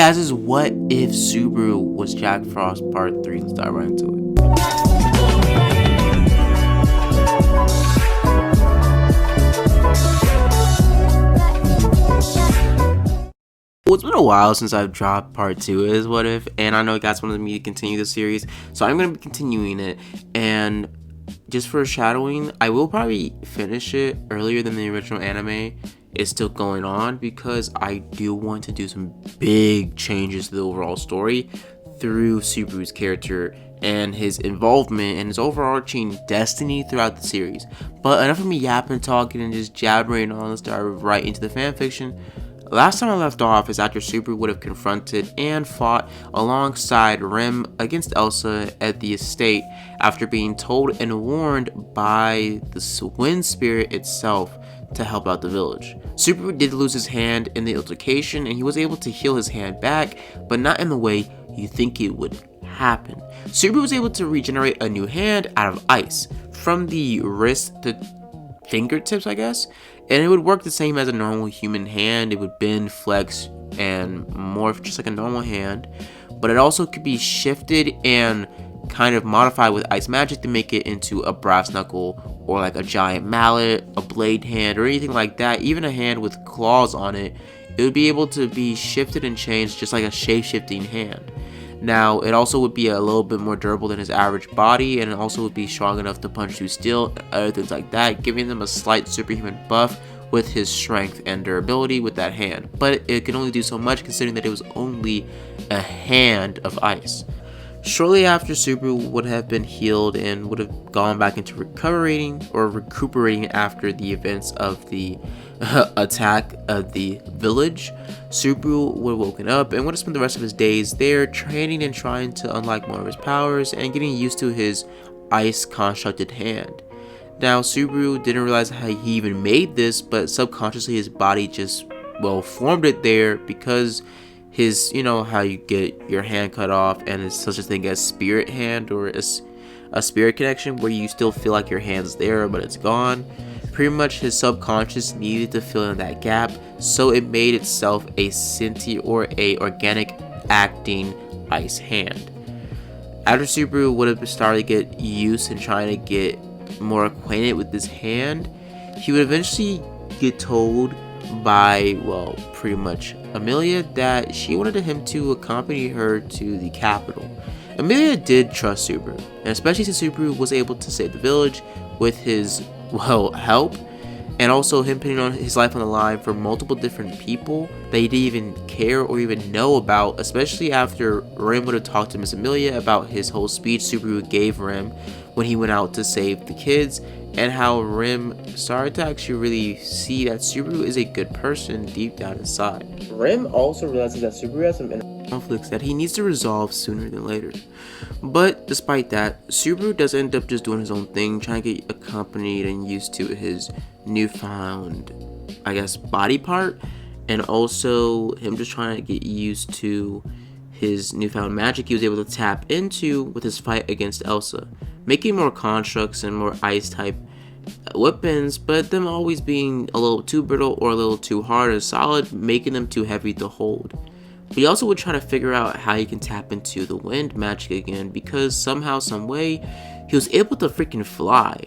guys, this is What If Subaru Was Jack Frost Part 3. Let's dive right into it. Well, it's been a while since I've dropped Part 2 is What If, and I know you guys wanted me to continue the series, so I'm going to be continuing it. And just foreshadowing, I will probably finish it earlier than the original anime is still going on, because I do want to do some big changes to the overall story through Subaru's character and his involvement and his overarching destiny throughout the series. But enough of me yapping, talking, and just jabbering on. Let's dive right into the fanfiction. Last time I left off is after Subaru would have confronted and fought alongside Rem against Elsa at the estate after being told and warned by the wind spirit itself to help out the village. Subaru did lose his hand in the altercation, and he was able to heal his hand back, but not in the way you think it would happen. Subaru was able to regenerate a new hand out of ice from the wrist to fingertips, I guess, and it would work the same as a normal human hand. It would bend, flex, and morph just like a normal hand, but it also could be shifted and kind of modified with ice magic to make it into a brass knuckle, or like a giant mallet, a blade hand, or anything like that. Even a hand with claws on it, it would be able to be shifted and changed just like a shape-shifting hand. Now, it also would be a little bit more durable than his average body, and it also would be strong enough to punch through steel and other things like that, giving him a slight superhuman buff with his strength and durability with that hand. But it can only do so much, considering that it was only a hand of ice. Shortly after, Subaru would have been healed and would have gone back into recuperating after the events of the attack of the village. Subaru would have woken up and would have spent the rest of his days there training and trying to unlock more of his powers and getting used to his ice constructed hand. Now, Subaru didn't realize how he even made this, but subconsciously his body just, formed it there, because his, how you get your hand cut off and it's such a thing as spirit hand, or a spirit connection where you still feel like your hand's there but it's gone. Pretty much his subconscious needed to fill in that gap, so it made itself a sentient or a organic acting ice hand. After Subaru would have started to get used and trying to get more acquainted with this hand, he would eventually get told by, pretty much Emilia that she wanted him to accompany her to the capital. Emilia did trust Subaru, and especially since Subaru was able to save the village with his, help, and also him putting on his life on the line for multiple different people that he didn't even care or even know about, especially after Rem would have talked to Miss Emilia about his whole speech Subaru gave Rem when he went out to save the kids, and how Rem started to actually really see that Subaru is a good person deep down inside. Rem also realizes that Subaru has some inner conflicts that he needs to resolve sooner than later. But despite that, Subaru does end up just doing his own thing, trying to get accompanied and used to his newfound, body part, and also him just trying to get used to his newfound magic he was able to tap into with his fight against Elsa, making more constructs and more ice type weapons, but them always being a little too brittle or a little too hard and solid, making them too heavy to hold. But he also would try to figure out how he can tap into the wind magic again, because somehow, some way, he was able to freaking fly.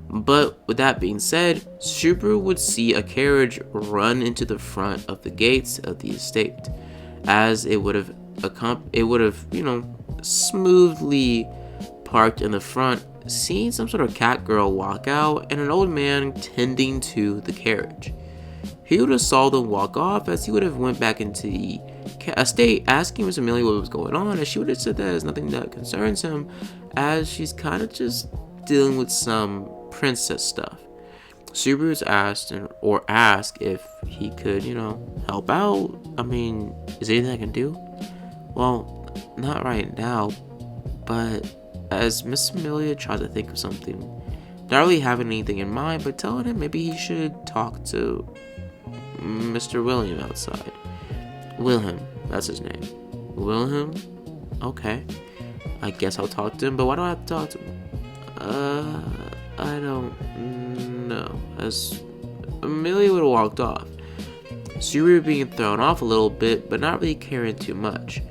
But with that being said, Subaru would see a carriage run into the front of the gates of the estate, as it would have smoothly parked in the front, seeing some sort of cat girl walk out and an old man tending to the carriage. He would have saw them walk off, as he would have went back into the estate asking Miss Emilia what was going on, and she would have said that there's nothing that concerns him, as she's kind of just dealing with some princess stuff. Subaru's asked if he could, help out. Is there anything I can do? Well, not right now, but as Miss Emilia tries to think of something, not really having anything in mind, but telling him maybe he should talk to Mr. William outside. Wilhelm, that's his name. Wilhelm? Okay. I guess I'll talk to him, but why do I have to talk to him? I don't know. As Emilia would have walked off, Subaru being thrown off a little bit, but not really caring too much.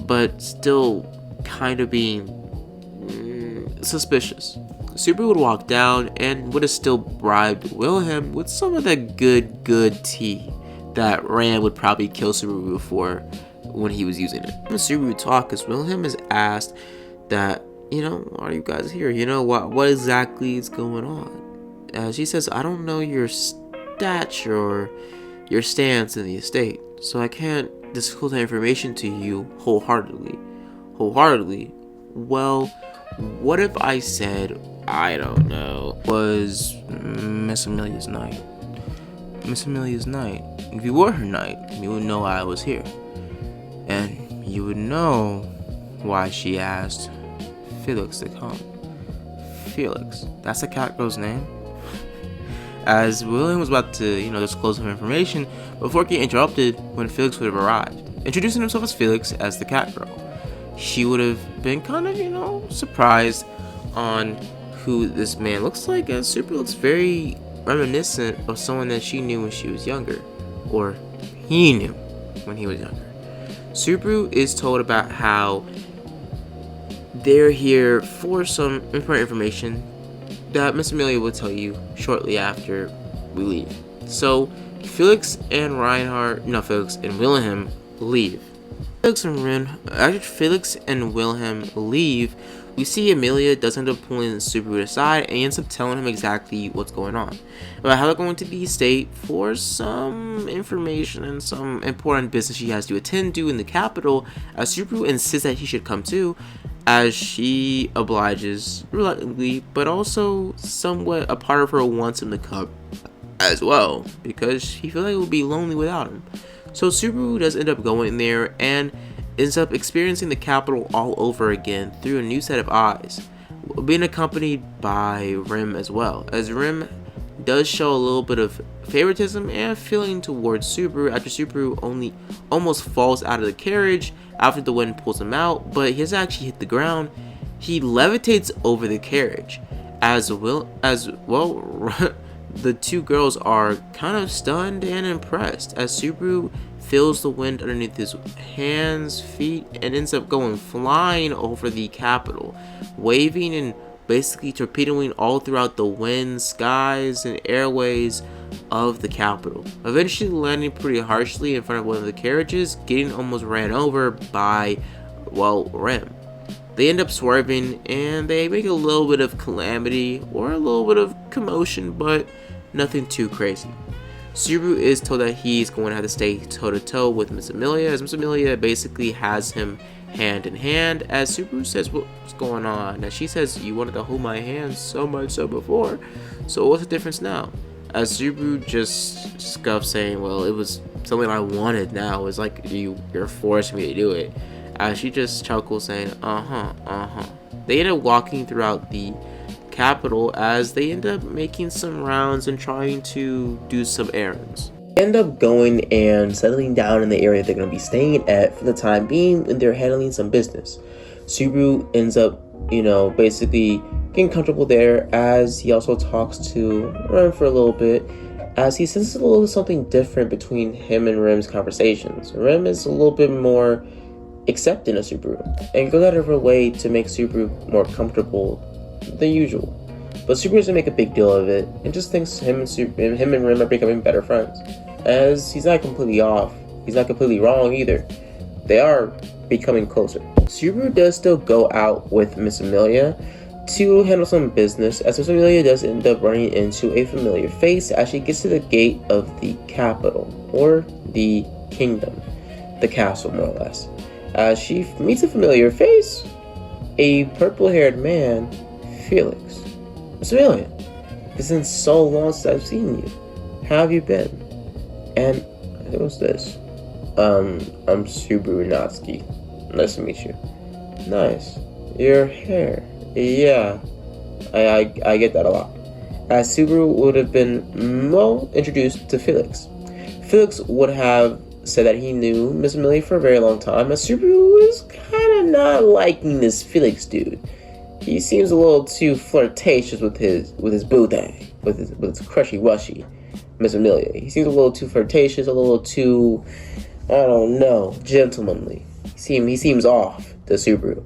But still kind of being suspicious. Subaru would walk down and would have still bribed Wilhelm with some of that good tea that Ram would probably kill Subaru for when he was using it. When Subaru talk, because Wilhelm is asked that, why are you guys here? What exactly is going on? She says, I don't know your stature or your stance in the estate, so I can't disclose that information to you wholeheartedly. Well, what if I said, I don't know, was Miss Emilia's night? If you were her knight, you would know I was here. And you would know why she asked Felix to come. Felix, that's the cat girl's name. As William was about to, disclose some information, before getting interrupted when Felix would have arrived, introducing himself as Felix as the cat girl. She would have been kind of, surprised on who this man looks like, as Super looks very reminiscent of someone that she knew when she was younger, or he knew when he was younger. Subaru is told about how they're here for some important information that Miss Emilia will tell you shortly after we leave. So Felix and Wilhelm leave. Felix and Wilhelm leave. We see Emilia does end up pulling Subaru aside and ends up telling him exactly what's going on, about how they're going to the estate for some information and some important business she has to attend to in the capital, as Subaru insists that he should come too, as she obliges reluctantly, but also somewhat a part of her wants him to come as well, because she feels like it would be lonely without him. So Subaru does end up going there and ends up experiencing the capital all over again through a new set of eyes, being accompanied by Rim as well, as Rim does show a little bit of favoritism and feeling towards Subaru after Subaru almost falls out of the carriage after the wind pulls him out, but he doesn't actually hit the ground. He levitates over the carriage as well. The two girls are kind of stunned and impressed as Subaru feels the wind underneath his hands, feet, and ends up going flying over the capital, waving and basically torpedoing all throughout the wind, skies, and airways of the capital, eventually landing pretty harshly in front of one of the carriages, getting almost ran over by, Rem. They end up swerving and they make a little bit of calamity or a little bit of commotion, but nothing too crazy. Subaru is told that he's going to have to stay toe-to-toe with Miss Emilia, as Miss Emilia basically has him hand in hand, as Subaru says what's going on. Now she says, you wanted to hold my hand so much so before, so what's the difference now? As Subaru just scuffs, saying, well, it was something I wanted now, it's like you're forcing me to do it. As she just chuckles, saying, They end up walking throughout the capital as they end up making some rounds and trying to do some errands. They end up going and settling down in the area they're going to be staying at for the time being when they're handling some business. Subaru ends up, basically getting comfortable there as he also talks to Rem for a little bit, as he senses a little something different between him and Rem's conversations. Rem is a little bit more accepting of Subaru and goes out of her way to make Subaru more comfortable than usual. But Subaru doesn't make a big deal of it and just thinks him and Rim are becoming better friends, as he's not completely off. He's not completely wrong either. They are becoming closer. Subaru does still go out with Miss Emilia to handle some business, as Miss Emilia does end up running into a familiar face as she gets to the gate of the capital, or the kingdom, the castle more or less. As she meets a familiar face, a purple-haired man, Felix. Miss Emilia, it's been so long since I've seen you. How have you been? And it was this. I'm Subaru Natsuki. Nice to meet you. Nice. Your hair. Yeah. I get that a lot. As Subaru would have been, introduced to Felix. Felix would have said that he knew Miss Emilia for a very long time, as Subaru was kind of not liking this Felix dude. He seems a little too flirtatious with his boo thing, with his crushy wushy. Miss Emilia. He seems a little too flirtatious, a little too, I don't know, gentlemanly. He seems off, the Subaru.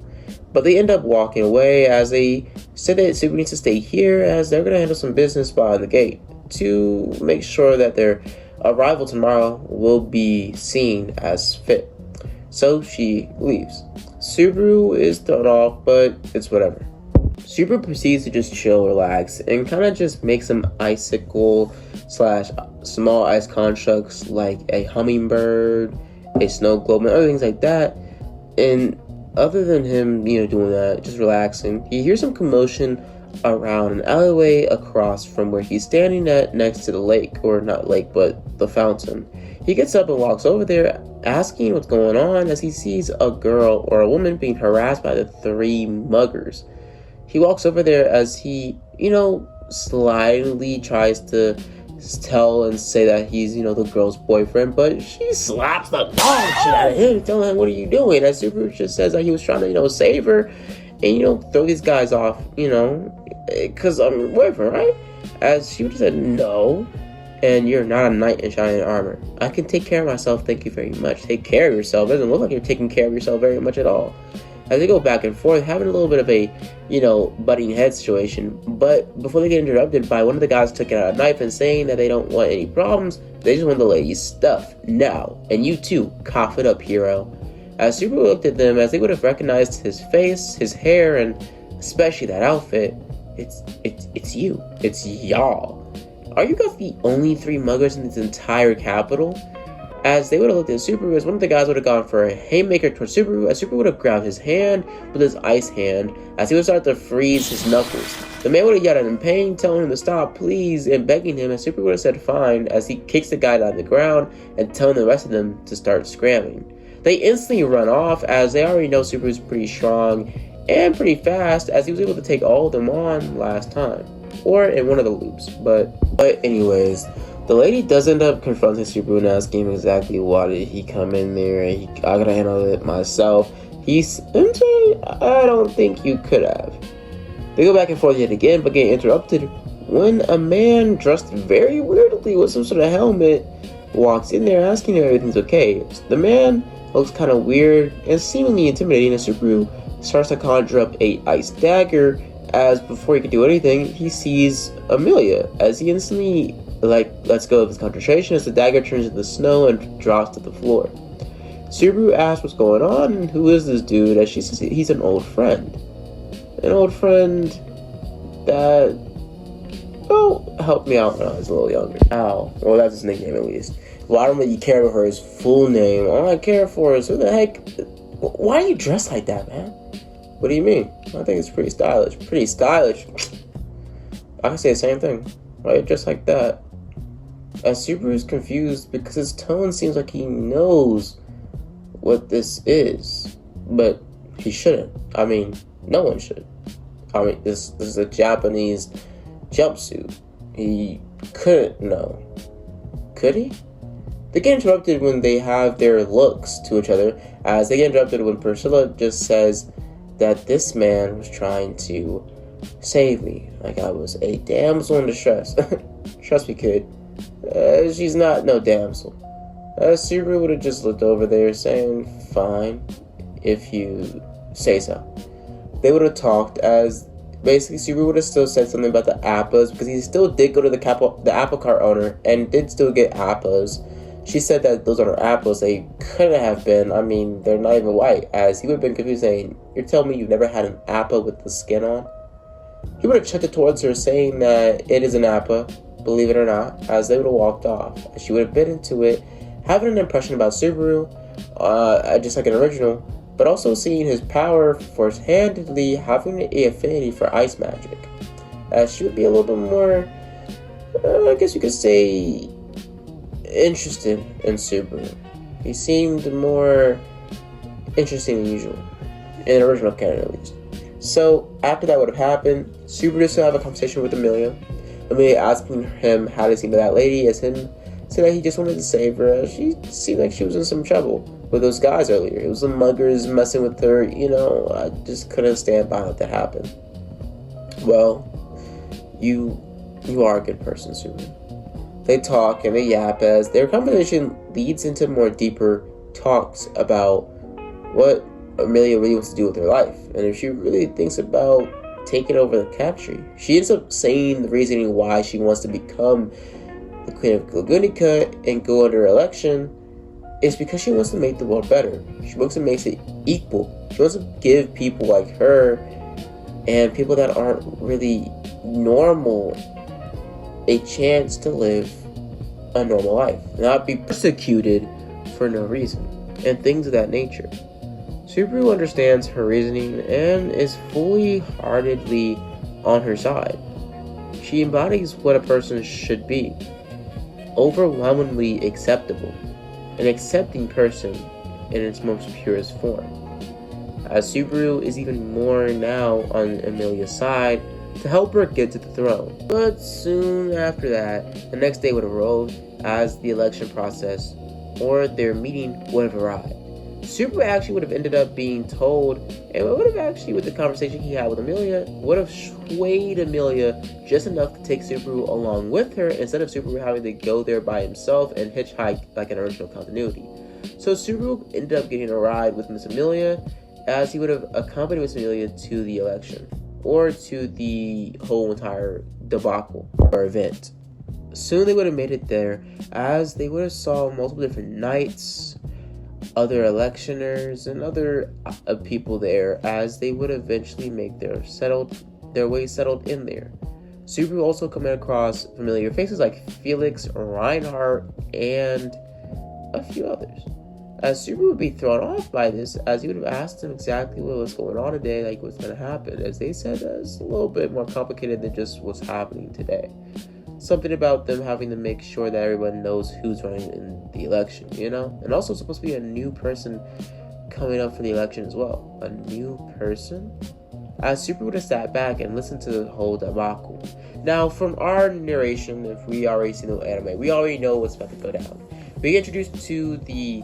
But they end up walking away as they said that Subaru needs to stay here as they're going to handle some business behind the gate to make sure that their arrival tomorrow will be seen as fit. So she leaves. Subaru is thrown off, but it's whatever. Subaru proceeds to just chill, relax, and kind of just make some icicle slash small ice constructs like a hummingbird, a snow globe, and other things like that. And other than him, doing that, just relaxing, he hears some commotion around an alleyway across from where he's standing at next to the lake, or not lake, but the fountain. He gets up and walks over there, asking what's going on as he sees a girl or a woman being harassed by the three muggers. He walks over there as he, slyly tries to tell and say that he's, the girl's boyfriend, but she slaps the dog shit out of him, telling him, "What are you doing?" As Subaru just says that he was trying to, save her and, throw these guys off, because I'm your boyfriend, right? As she just said, "No, and you're not a knight in shining armor. I can take care of myself, thank you very much. Take care of yourself." Doesn't look like you're taking care of yourself very much at all. As they go back and forth, having a little bit of a, butting head situation. But before they get interrupted by one of the guys taking out a knife and saying that they don't want any problems, they just want the lady's stuff now. And you too, cough it up, hero. As Subaru looked at them, as they would have recognized his face, his hair, and especially that outfit, it's you. It's y'all. Are you guys the only three muggers in this entire capital? As they would have looked at Subaru, as one of the guys would have gone for a haymaker towards Subaru, as Subaru would have grabbed his hand with his ice hand, as he would start to freeze his knuckles. The man would have yelled in pain, telling him to stop, please, and begging him, as Subaru would have said fine, as he kicks the guy down to the ground, and telling the rest of them to start scrambling. They instantly run off, as they already know Subaru's pretty strong, and pretty fast, as he was able to take all of them on last time. Or in one of the loops, but anyways, the lady does end up confronting Subaru and asking him exactly why did he come in there, and I gotta handle it myself. I don't think you could have. They go back and forth yet again, but get interrupted when a man dressed very weirdly with some sort of helmet walks in there asking if everything's okay. The man looks kind of weird and seemingly intimidating, and Subaru starts to conjure up a ice dagger, as before he can do anything, he sees Emilia, as he instantly lets go of his concentration as the dagger turns into snow and drops to the floor. Subaru asks what's going on and who is this dude, as she says he's an old friend. An old friend that, helped me out when I was a little younger. Ow. Well, that's his nickname at least. Well, I don't really care for his full name. All I care for is, who the heck, why are you dressed like that, man? What do you mean? I think it's pretty stylish. Pretty stylish. I can say the same thing. Why are you dressed like that? As Subaru's confused because his tone seems like he knows what this is, but he shouldn't. I mean, no one should. I mean, this is a Japanese jumpsuit. He couldn't know. Could he? They get interrupted when they have their looks to each other, as they get interrupted when Priscilla just says that this man was trying to save me, like I was a damsel in distress. Trust me, kid. She's not no damsel. Subaru would have just looked over there saying, fine, if you say so. They would have talked, as basically Subaru would have still said something about the appas, because he still did go to the apple cart owner and did still get appas. She said that those are her apples. They couldn't have been. I mean, they're not even white. As he would have been confused, saying, "You're telling me you've never had an apple with the skin on?" He would have checked it towards her, saying that it is an apple, believe it or not, as they would have walked off. She would have been into it, having an impression about Subaru, just like an original, but also seeing his power first-handedly, having an affinity for ice magic. As she would be a little bit more, I guess you could say, interested in Subaru. He seemed more interesting than usual, in the original canon at least. So after that would have happened, Subaru still have a conversation with Emilia. Emilia asking him how to seem to that lady, as him said that he just wanted to save her. She seemed like she was in some trouble with those guys earlier. It was the muggers messing with her. I just couldn't stand by let that happen. Well, you are a good person, Subaru. They talk and they yap as their conversation leads into more deeper talks about what Emilia really wants to do with her life, and if she really thinks about taking over the country. She ends up saying the reasoning why she wants to become the Queen of Lagunica and go under election is because she wants to make the world better. She wants to make it equal. She wants to give people like her and people that aren't really normal a chance to live a normal life, not be persecuted for no reason, and things of that nature. Subaru understands her reasoning and is fully heartedly on her side. She embodies what a person should be, overwhelmingly acceptable, an accepting person in its most purest form. As Subaru is even more now on Emilia's side to help her get to the throne. But soon after that, the next day would have rolled as the election process or their meeting would have arrived. Subaru actually would have ended up being told, and it would have actually, with the conversation he had with Emilia, would have swayed Emilia just enough to take Subaru along with her instead of Subaru having to go there by himself and hitchhike like an original continuity. So Subaru ended up getting a ride with Miss Emilia, as he would have accompanied Miss Emilia to the election, or to the whole entire debacle or event. Soon they would have made it there, as they would have saw multiple different knights, other electioners, and other people there, as they would eventually make their way settled in there. Subaru also coming across familiar faces like Felix, Reinhardt, and a few others. As Subaru would be thrown off by this, as he would have asked them exactly what was going on today, like what's going to happen, as they said it's a little bit more complicated than just what's happening today. Something about them having to make sure that everyone knows who's running in the election, And also supposed to be a new person coming up for the election as well. A new person? As Subaru would have sat back and listened to the whole debacle. Now, from our narration, if we already seen the anime, we already know what's about to go down. We get introduced to the,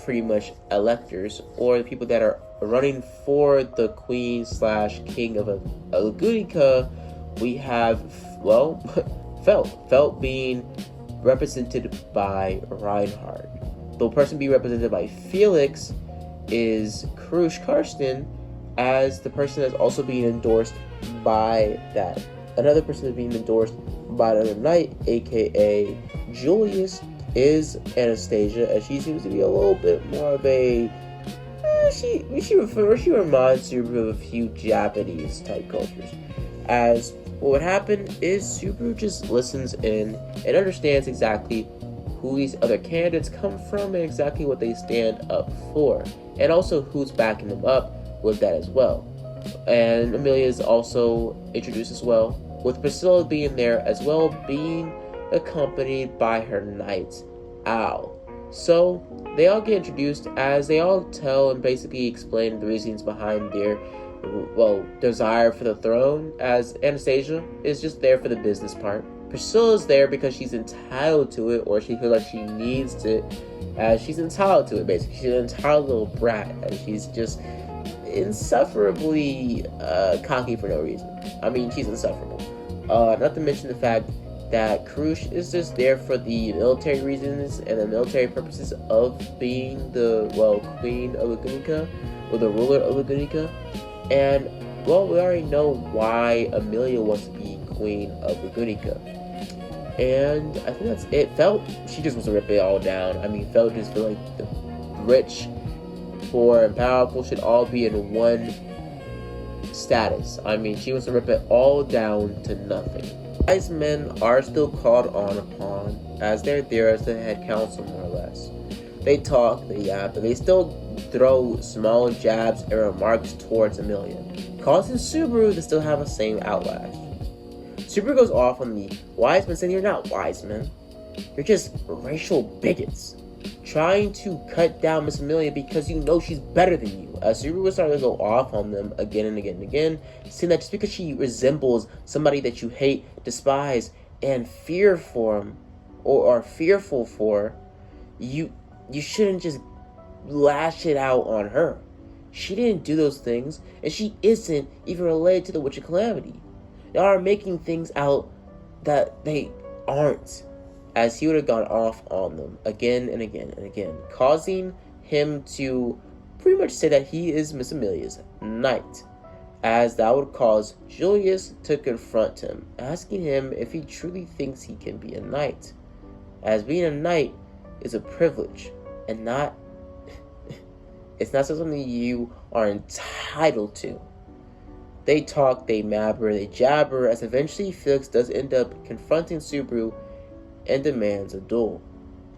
pretty much electors, or the people that are running for the queen/king of Lagunica. We have, Felt being represented by Reinhardt. The person being represented by Felix is Krush Karsten, as the person that's also being endorsed by that. Another person that's being endorsed by another knight, aka Julius, is Anastasia, as she seems to be a little bit more of a she reminds you of a few Japanese type cultures. As what would happen is Subaru just listens in and understands exactly who these other candidates come from and exactly what they stand up for, and also who's backing them up with that as well. And Emilia is also introduced as well, with Priscilla being there as well, being accompanied by her knight, Al. So they all get introduced as they all tell and basically explain the reasons behind their desire for the throne, as Anastasia is just there for the business part. Priscilla's there because she's entitled to it, or she feels like she needs it, as she's entitled to it basically. She's an entitled little brat, and she's just insufferably cocky for no reason. I mean, she's insufferable. Not to mention the fact that Krush is just there for the military reasons and the military purposes of being the, queen of Lagunica, or the ruler of Lagunica. And, we already know why Emilia wants to be queen of Lagunica. And I think that's it. She just wants to rip it all down. I mean, just feel like the rich, poor, and powerful should all be in one status. I mean, she wants to rip it all down to nothing. Wise men are still called on upon, as they're there as the head council, more or less. They talk, they yap, but they still throw small jabs and remarks towards Emilia, causing Subaru to still have the same outlash. Subaru goes off on the wise men, saying you're not wise men. You're just racial bigots, trying to cut down Miss Emilia because you know she's better than you. Subaru was starting to go off on them again and again and again, saying that just because she resembles somebody that you hate, despise, and fear for, or are fearful for, you shouldn't just lash it out on her. She didn't do those things, and she isn't even related to the Witch of Calamity. They are making things out that they aren't. as he would have gone off on them again and again and again, causing him to pretty much say that he is Miss Emilia's knight, as that would cause Julius to confront him, asking him if he truly thinks he can be a knight, as being a knight is a privilege and not it's not something you are entitled to. They talk, they mabber, they jabber, as eventually Felix does end up confronting Subaru and demands a duel,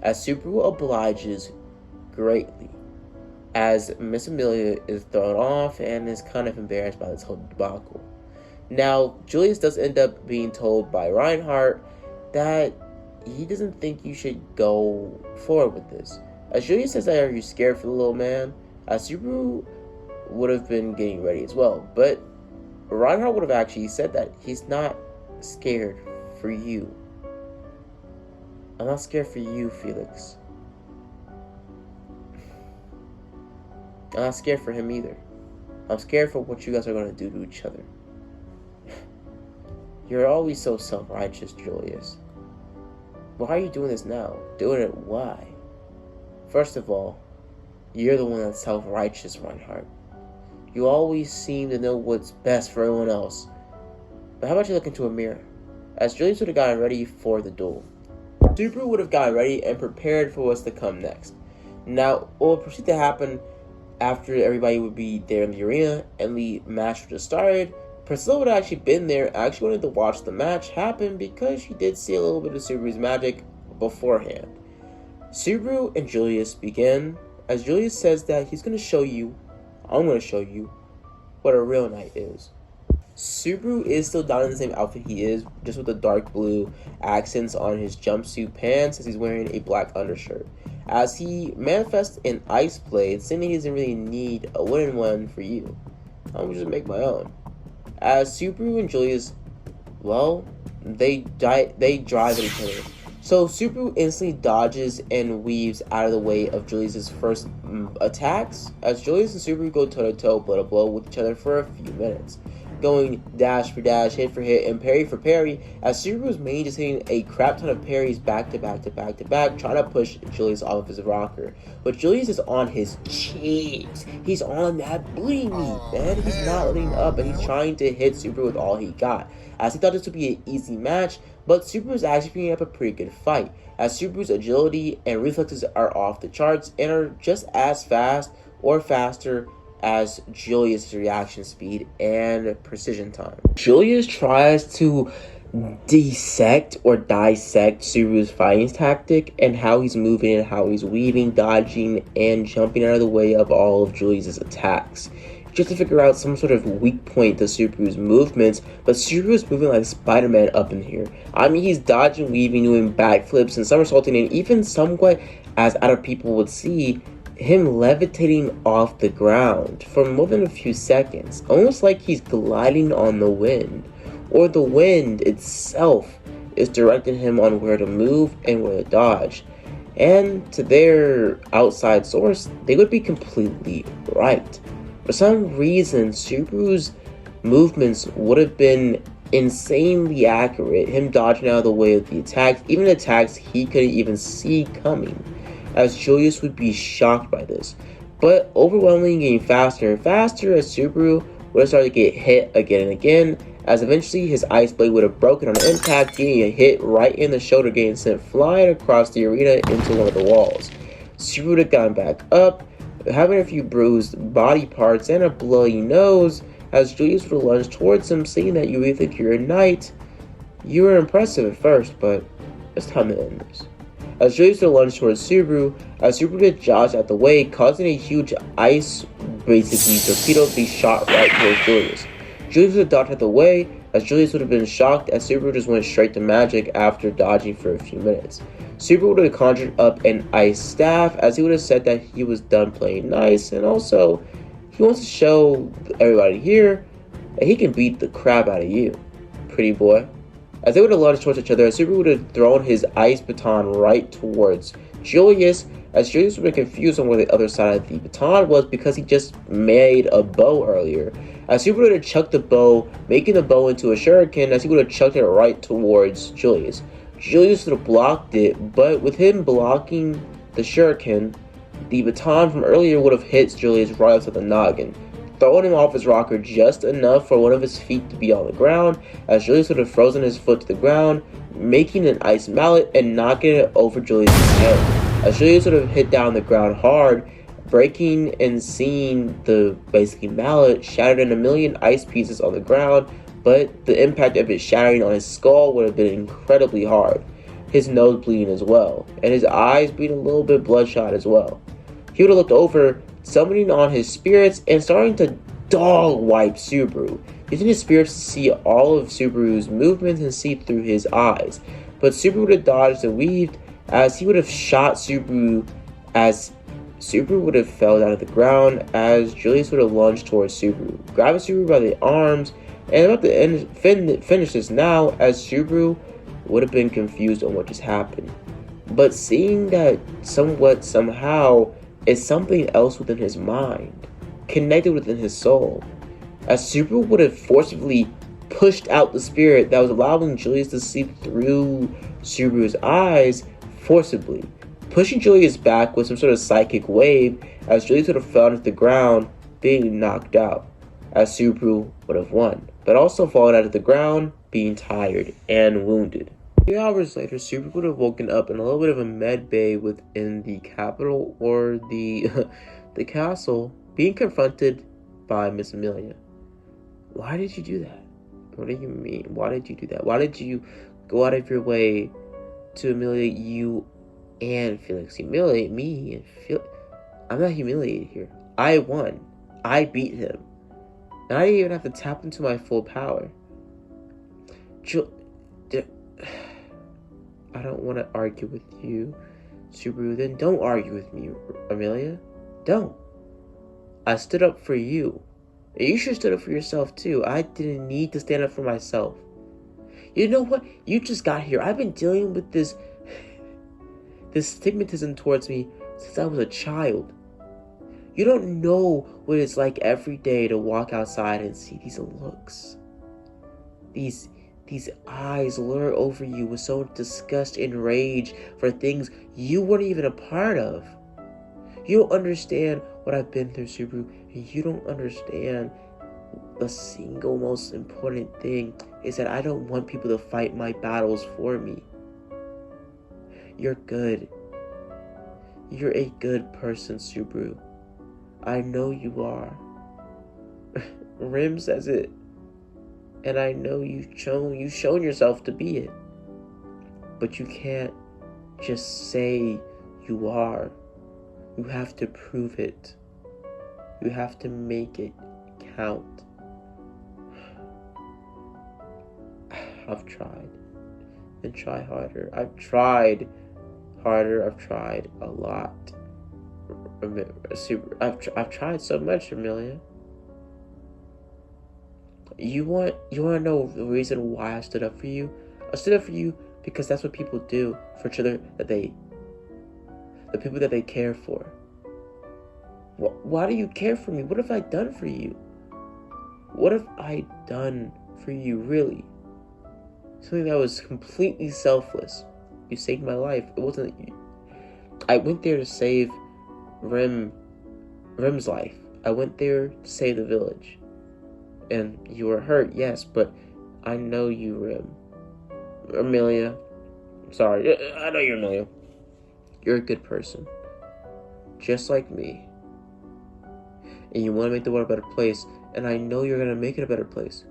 as Subaru obliges greatly, as Miss Emilia is thrown off and is kind of embarrassed by this whole debacle. Now, Julius does end up being told by Reinhardt that he doesn't think you should go forward with this. As Julius says, "Are you scared for the little man?" As Subaru would have been getting ready as well, but Reinhardt would have actually said that he's not scared for you. I'm not scared for you, Felix. I'm not scared for him either. I'm scared for what you guys are going to do to each other. You're always so self-righteous, Julius. Why are you doing this now? Doing it why? First of all, you're the one that's self-righteous, Reinhardt. You always seem to know what's best for everyone else. But how about you look into a mirror? As Julius would have gotten ready for the duel, Subaru would have gotten ready and prepared for what's to come next. Now, what will proceed to happen after everybody would be there in the arena and the match would have started, Priscilla would have actually been there, actually wanted to watch the match happen because she did see a little bit of Subaru's magic beforehand. Subaru and Julius begin, as Julius says that he's going to show you, I'm going to show you, what a real knight is. Subaru is still down in the same outfit he is, just with the dark blue accents on his jumpsuit pants, as he's wearing a black undershirt. As he manifests an ice blade, saying he doesn't really need a wooden one for you. I'm just make my own. As Subaru and Julius, well, they drive at each other. So Subaru instantly dodges and weaves out of the way of Julius's first attacks, as Julius and Subaru go toe-to-toe, blow to blow with each other for a few minutes, going dash for dash, hit for hit, and parry for parry, as Subaru's main just hitting a crap ton of parries back to back to back to back, trying to push Julius off of his rocker. But Julius is on his cheeks. He's on that booty meat, man. He's not letting up, and he's trying to hit Subaru with all he got, as he thought this would be an easy match, but Subaru's actually picking up a pretty good fight, as Subaru's agility and reflexes are off the charts and are just as fast or faster as Julius' reaction speed and precision time. Julius tries to dissect Subaru's fighting tactic and how he's moving and how he's weaving, dodging, and jumping out of the way of all of Julius' attacks, just to figure out some sort of weak point to Subaru's movements. But Subaru's moving like Spider-Man up in here. I mean, he's dodging, weaving, doing backflips and somersaulting, and even somewhat, as other people would see, him levitating off the ground for more than a few seconds, almost like he's gliding on the wind, or the wind itself is directing him on where to move and where to dodge. And to their outside source, they would be completely right. For some reason, Subaru's movements would have been insanely accurate, him dodging out of the way of the attacks, even attacks he couldn't even see coming, as Julius would be shocked by this, but overwhelmingly getting faster and faster, as Subaru would have started to get hit again and again, as eventually his ice blade would have broken on impact, getting a hit right in the shoulder, getting sent flying across the arena into one of the walls. Subaru would have gone back up, having a few bruised body parts and a bloody nose, as Julius would have lunged towards him, saying that you really think you're a knight. You were impressive at first, but it's time to end this. As Julius would have lunged towards Subaru, as Subaru would have dodged out the way, causing a huge ice, basically, torpedo to be shot right towards Julius. Julius would have dodged out the way, as Julius would have been shocked, as Subaru just went straight to magic after dodging for a few minutes. Subaru would have conjured up an ice staff, as he would have said that he was done playing nice, and also he wants to show everybody here that he can beat the crap out of you, pretty boy. As they would have lunged towards each other, Subaru would have thrown his ice baton right towards Julius, as Julius would have been confused on where the other side of the baton was because he just made a bow earlier. As Subaru would have chucked the bow, making the bow into a shuriken, as he would have chucked it right towards Julius. Julius would have blocked it, but with him blocking the shuriken, the baton from earlier would have hit Julius right upside the noggin, throwing him off his rocker just enough for one of his feet to be on the ground, as Julius would have frozen his foot to the ground, making an ice mallet and knocking it over Julius' head, as Julius would have hit down the ground hard, breaking and seeing the basically mallet shattered in a million ice pieces on the ground, but the impact of it shattering on his skull would have been incredibly hard, his nose bleeding as well, and his eyes being a little bit bloodshot as well. He would have looked over, summoning on his spirits and starting to dog wipe Subaru, using his spirits to see all of Subaru's movements and see through his eyes. But Subaru would have dodged and weaved, as he would have shot Subaru, as Subaru would have fell down to the ground, as Julius would have lunged towards Subaru, grabbing Subaru by the arms, and about to finish this now, as Subaru would have been confused on what just happened. But seeing that somehow is something else within his mind, connected within his soul, as Subaru would have forcibly pushed out the spirit that was allowing Julius to see through Subaru's eyes forcibly, pushing Julius back with some sort of psychic wave, as Julius would have fell to the ground, being knocked out, as Subaru would have won, but also fallen out of the ground, being tired and wounded. 3 hours later, Subaru would have woken up in a little bit of a med bay within the capital, or the the castle, being confronted by Miss Emilia. Why did you do that? What do you mean? Why did you do that? Why did you go out of your way to humiliate you and Felix? Humiliate me and Felix? I'm not humiliated here. I won. I beat him. And I didn't even have to tap into my full power. I don't want to argue with you, Subaru. Then don't argue with me, Emilia. Don't. I stood up for you. And you should have stood up for yourself too. I didn't need to stand up for myself. You know what? You just got here. I've been dealing with this stigmatism towards me since I was a child. You don't know what it's like every day to walk outside and see these looks. These eyes lure over you with so much disgust and rage for things you weren't even a part of. You don't understand what I've been through, Subaru, and you don't understand the single most important thing is that I don't want people to fight my battles for me. You're good. You're a good person, Subaru. I know you are. Rim says it. And I know you've shown yourself to be it. But you can't just say you are. You have to prove it. You have to make it count. I've tried. And try harder. I've tried harder. I've tried a lot. I've tried so much, Emilia. You want to know the reason why I stood up for you? I stood up for you because that's what people do for each other, the people that they care for. Why do you care for me? What have I done for you? What have I done for you, really? Something that was completely selfless. You saved my life. It wasn't you. I went there to save Rim's life. I went there to save the village. And you were hurt, yes, but I know you, Rim. Emilia. I'm sorry. I know you're Emilia. You're a good person. Just like me. And you want to make the world a better place. And I know you're going to make it a better place.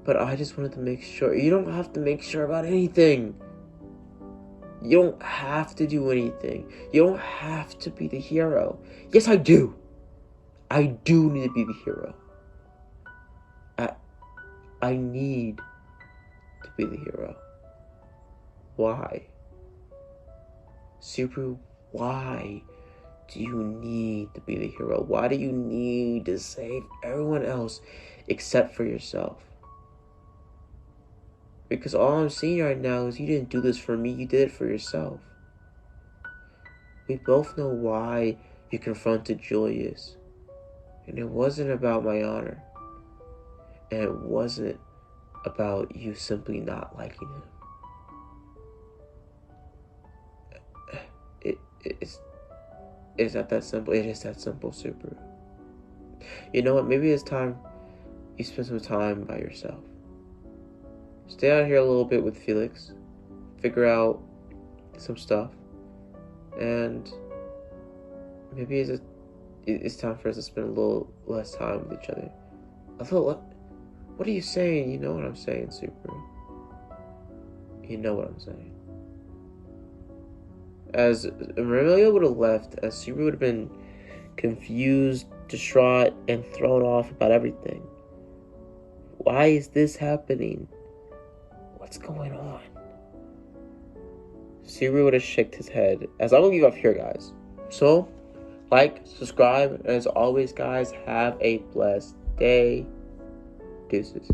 But I just wanted to make sure. You don't have to make sure about anything. You don't have to do anything. You don't have to be the hero. Yes, I do. I do need to be the hero. I need to be the hero. Why? Subaru, why do you need to be the hero? Why do you need to save everyone else except for yourself? Because all I'm seeing right now is you didn't do this for me, you did it for yourself. We both know why you confronted Julius. And it wasn't about my honor. And it wasn't about you simply not liking him. it's not that simple. It is that simple, Subaru. You know what? Maybe it's time you spend some time by yourself. Stay out here a little bit with Felix. Figure out some stuff. And maybe it's time for us to spend a little less time with each other. What are you saying? You know what I'm saying, Subaru. You know what I'm saying. As Emilia would have left, as Subaru would have been confused, distraught, and thrown off about everything. Why is this happening? What's going on? Subaru would have shook his head. As I'm gonna leave off here, guys. So, like, subscribe, and as always, guys, have a blessed day. Deuces.